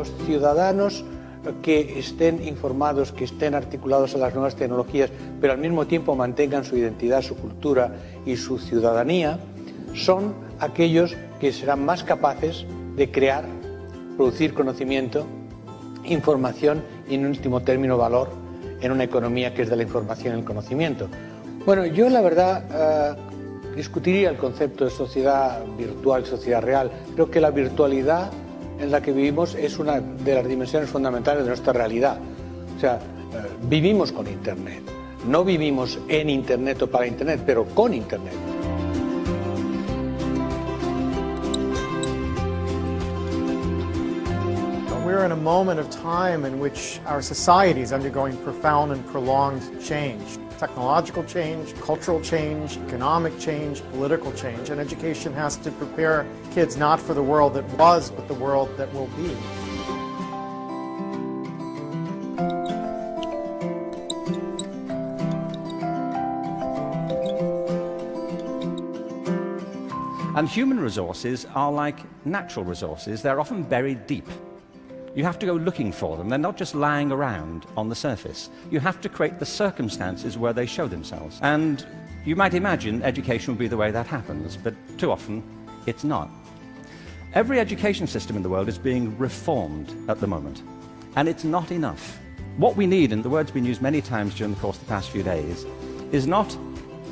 los ciudadanos que estén informados, que estén articulados a las nuevas tecnologías, pero al mismo tiempo mantengan su identidad, su cultura y su ciudadanía, son aquellos que serán más capaces de crear, producir conocimiento, información y, en último término, valor en una economía que es de la información y el conocimiento. Bueno, yo la verdad discutiría el concepto de sociedad virtual, sociedad real. Creo que la virtualidad en la que vivimos es una de las dimensiones fundamentales de nuestra realidad. O sea, vivimos con Internet. No vivimos en Internet o para Internet, pero con Internet. We're in a moment of time in which our society is undergoing profound and prolonged change. Technological change, cultural change, economic change, political change, and education has to prepare kids not for the world that was, but the world that will be. And human resources are like natural resources. They're often buried deep. You have to go looking for them. They're not just lying around on the surface. You have to create the circumstances where they show themselves. And you might imagine education would be the way that happens, but too often it's not. Every education system in the world is being reformed at the moment, and it's not enough. What we need, and the word's been used many times during the course of the past few days, is not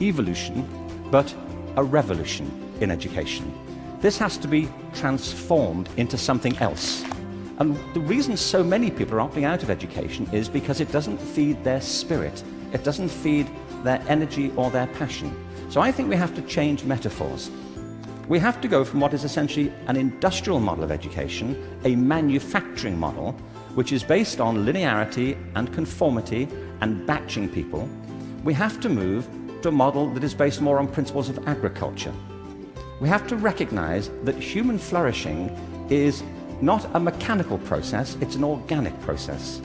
evolution, but a revolution in education. This has to be transformed into something else. And the reason so many people are opting out of education is because it doesn't feed their spirit. It doesn't feed their energy or their passion. So I think we have to change metaphors. We have to go from what is essentially an industrial model of education, a manufacturing model, which is based on linearity and conformity and batching people. We have to move to a model that is based more on principles of agriculture. We have to recognize that human flourishing is not a mechanical process, it's an organic process.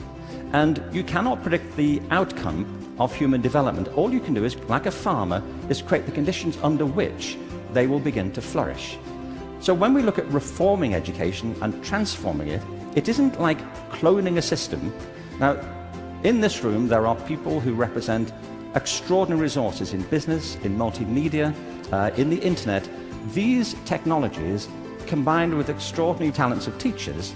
And you cannot predict the outcome of human development. All you can do is, like a farmer, is create the conditions under which they will begin to flourish. So when we look at reforming education and transforming it, it isn't like cloning a system. Now, in this room, there are people who represent extraordinary resources in business, in multimedia, in the internet. These technologies, combined with extraordinary talents of teachers,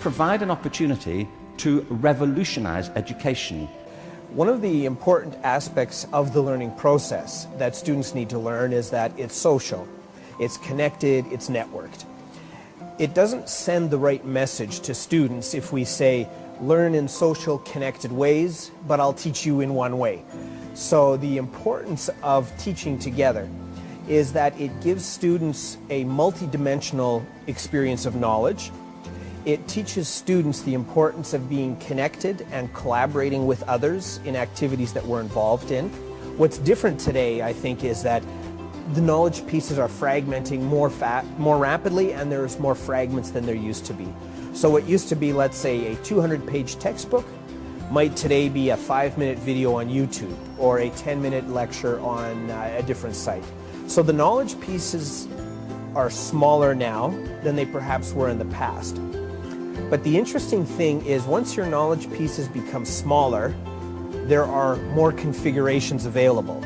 provide an opportunity to revolutionize education. One of the important aspects of the learning process that students need to learn is that it's social, it's connected, it's networked. It doesn't send the right message to students if we say, learn in social, connected ways, but I'll teach you in one way. So the importance of teaching together is that it gives students a multidimensional experience of knowledge. It teaches students the importance of being connected and collaborating with others in activities that we're involved in. What's different today, I think, is that the knowledge pieces are fragmenting more rapidly, and there's more fragments than there used to be. So what used to be, let's say, a 200-page textbook might today be a 5-minute video on YouTube or a 10-minute lecture on a different site. So the knowledge pieces are smaller now than they perhaps were in the past. But the interesting thing is, once your knowledge pieces become smaller, there are more configurations available.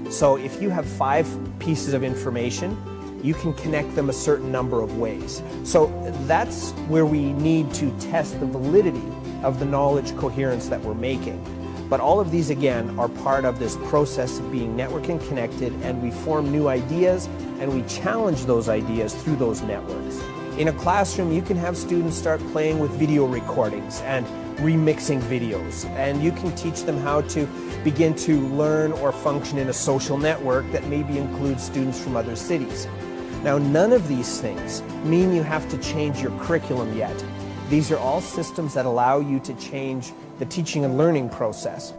So if you have 5 pieces of information, you can connect them a certain number of ways. So that's where we need to test the validity of the knowledge coherence that we're making. But all of these, again, are part of this process of being networked and connected, and we form new ideas, and we challenge those ideas through those networks. In a classroom, you can have students start playing with video recordings and remixing videos, and you can teach them how to begin to learn or function in a social network that maybe includes students from other cities. Now, none of these things mean you have to change your curriculum yet. These are all systems that allow you to change the teaching and learning process.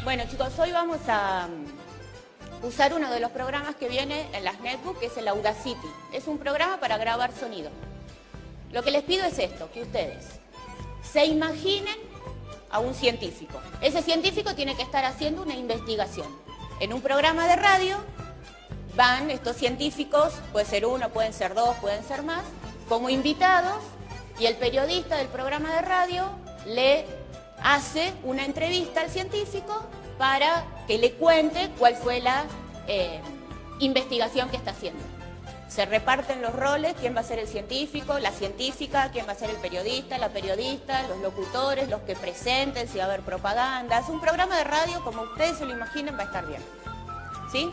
Bueno chicos, hoy vamos a usar uno de los programas que viene en las netbooks, que es el Audacity. Es un programa para grabar sonido. Lo que les pido es esto, que ustedes se imaginen a un científico. Ese científico tiene que estar haciendo una investigación. En un programa de radio van estos científicos, puede ser uno, pueden ser dos, pueden ser más, como invitados, y el periodista del programa de radio le hace una entrevista al científico para que le cuente cuál fue la investigación que está haciendo. Se reparten los roles, quién va a ser el científico, la científica, quién va a ser el periodista, la periodista, los locutores, los que presenten, si va a haber propaganda. Es un programa de radio, como ustedes se lo imaginen, va a estar bien. ¿Sí?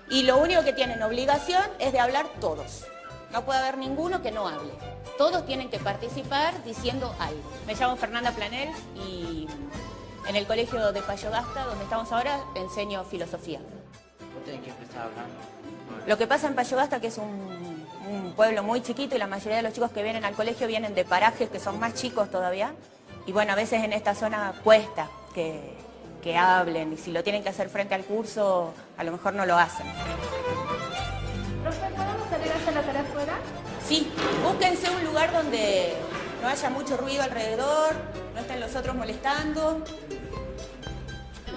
Y lo único que tienen obligación es de hablar todos. No puede haber ninguno que no hable. Todos tienen que participar diciendo algo. Me llamo Fernanda Planel y en el colegio de Payogasta, donde estamos ahora, enseño filosofía. Vos tenés que empezar hablando. Lo que pasa en Payogasta, que es un pueblo muy chiquito y la mayoría de los chicos que vienen al colegio vienen de parajes que son más chicos todavía. Y bueno, a veces en esta zona cuesta que hablen y si lo tienen que hacer frente al curso, a lo mejor no lo hacen. ¿Profe, podemos salir a hacer la tarea afuera? Sí, búsquense un lugar donde no haya mucho ruido alrededor, no estén los otros molestando.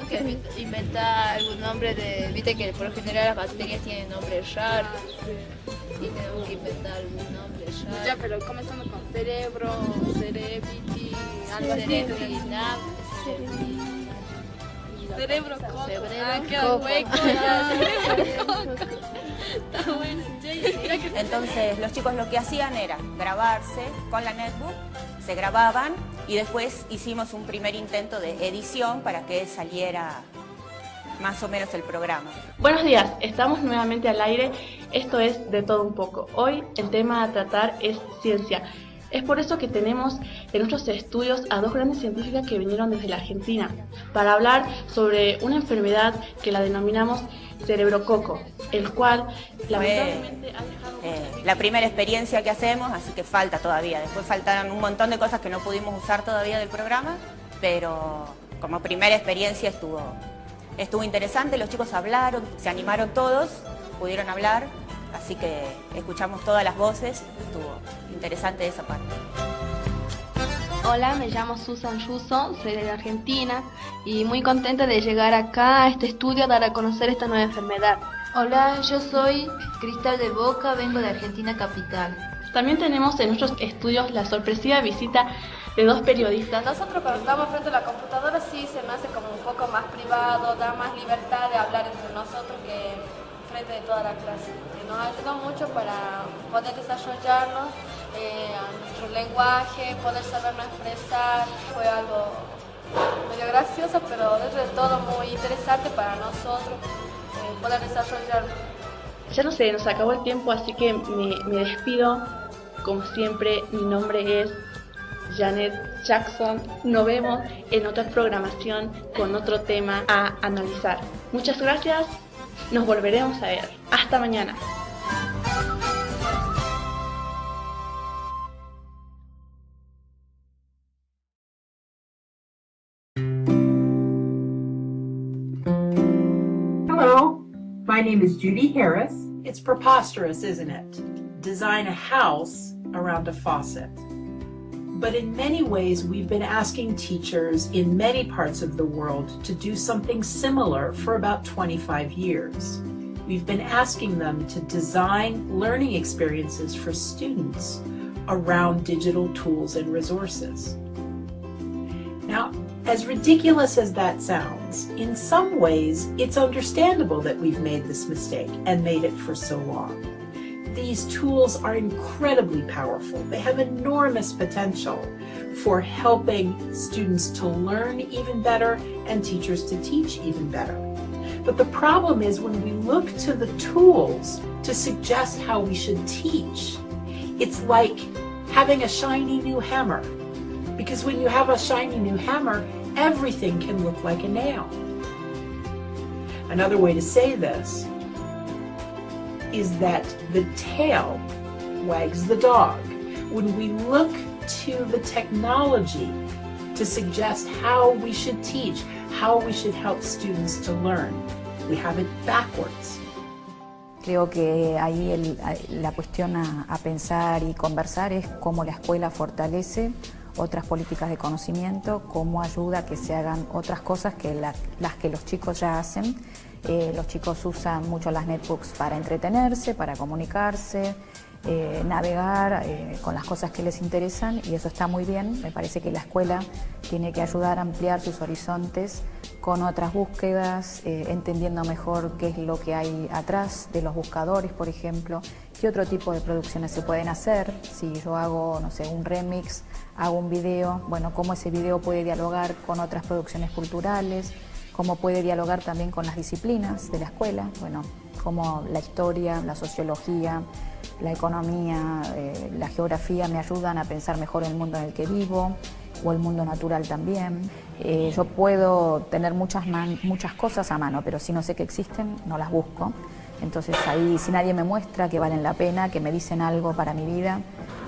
Tenemos que inventar algún nombre de... Viste que por lo general las bacterias tienen nombres raros. Y tenemos que inventar algún nombre raro. Ya, pero comenzando con cerebro, cerebrity, algo así. Cerebrinab, Cerebro coco. Cerebro Queda coco. hueco. Cerebro coco. Está bueno. Entonces los chicos lo que hacían era grabarse con la netbook, se grababan y después hicimos un primer intento de edición para que saliera más o menos el programa. Buenos días, estamos nuevamente al aire. Esto es De Todo Un Poco. Hoy el tema a tratar es ciencia. Es por eso que tenemos en nuestros estudios a dos grandes científicas que vinieron desde la Argentina para hablar sobre una enfermedad que la denominamos cerebrococo, el cual lamentablemente ha dejado la primera experiencia que hacemos, así que falta todavía. Después faltan un montón de cosas que no pudimos usar todavía del programa, pero como primera experiencia estuvo interesante. Los chicos hablaron, se animaron todos, pudieron hablar. Así que escuchamos todas las voces, estuvo interesante esa parte. Hola, me llamo Susan Russo, soy de Argentina y muy contenta de llegar acá a este estudio a dar a conocer esta nueva enfermedad. Hola, yo soy Cristal de Boca, vengo de Argentina capital. También tenemos en nuestros estudios la sorpresiva visita de dos periodistas. Nosotros cuando estamos frente a la computadora sí se me hace como un poco más privado, da más libertad de hablar entre nosotros que frente de toda la clase. Nos ayudó mucho para poder desarrollarnos nuestro lenguaje, poder sabernos expresar. Fue algo medio gracioso, pero dentro de todo muy interesante para nosotros poder desarrollarnos. Ya no sé, nos acabó el tiempo, así que me despido. Como siempre, mi nombre es Janet Jackson. Nos vemos en otra programación con otro tema a analizar. Muchas gracias. Nos volveremos a ver. Hasta mañana. Hello, my name is Judy Harris. It's preposterous, isn't it? Design a house around a faucet. But in many ways, we've been asking teachers in many parts of the world to do something similar for about 25 years. We've been asking them to design learning experiences for students around digital tools and resources. Now, as ridiculous as that sounds, in some ways, it's understandable that we've made this mistake and made it for so long. These tools are incredibly powerful. They have enormous potential for helping students to learn even better and teachers to teach even better. But the problem is when we look to the tools to suggest how we should teach, it's like having a shiny new hammer. Because when you have a shiny new hammer, everything can look like a nail. Another way to say this is that the tail wags the dog. When we look to the technology to suggest how we should teach, how we should help students to learn. We have it backwards. Creo que ahí la cuestión a pensar y conversar es cómo la escuela fortalece otras políticas de conocimiento, cómo ayuda a que se hagan otras cosas que las que los chicos ya hacen. Los chicos usan mucho las netbooks para entretenerse, para comunicarse, navegar con las cosas que les interesan, y eso está muy bien. Me parece que la escuela tiene que ayudar a ampliar sus horizontes con otras búsquedas, entendiendo mejor qué es lo que hay atrás de los buscadores, por ejemplo, qué otro tipo de producciones se pueden hacer. Si yo hago, no sé, un remix, hago un video, bueno, cómo ese video puede dialogar con otras producciones culturales, cómo puede dialogar también con las disciplinas de la escuela, bueno, cómo la historia, la sociología, la economía, la geografía me ayudan a pensar mejor el mundo en el que vivo, o el mundo natural también. Yo puedo tener muchas cosas a mano, pero si no sé que existen, no las busco. Entonces ahí, si nadie me muestra que valen la pena, que me dicen algo para mi vida,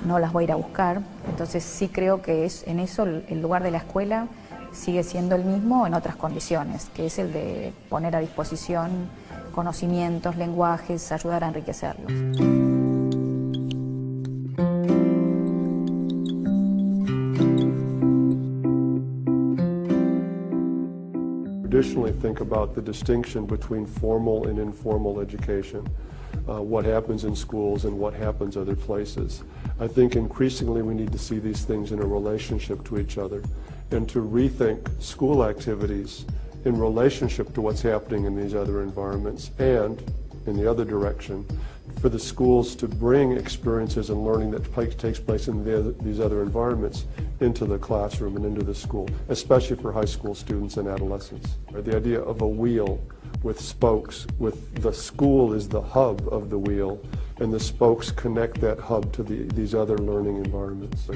no las voy a ir a buscar. Entonces sí creo que en eso el lugar de la escuela sigue siendo el mismo en otras condiciones, que es el de poner a disposición conocimientos, lenguajes, ayudar a enriquecerlos. Traditionally think about the distinction between formal and informal education, what happens in schools and what happens other places. I think increasingly we need to see these things in a relationship to each other, and to rethink school activities in relationship to what's happening in these other environments, and in the other direction, for the schools to bring experiences and learning that takes place in these other environments into the classroom and into the school, especially for high school students and adolescents. The idea of a wheel with spokes, with the school is the hub of the wheel, and the spokes connect that hub to these other learning environments.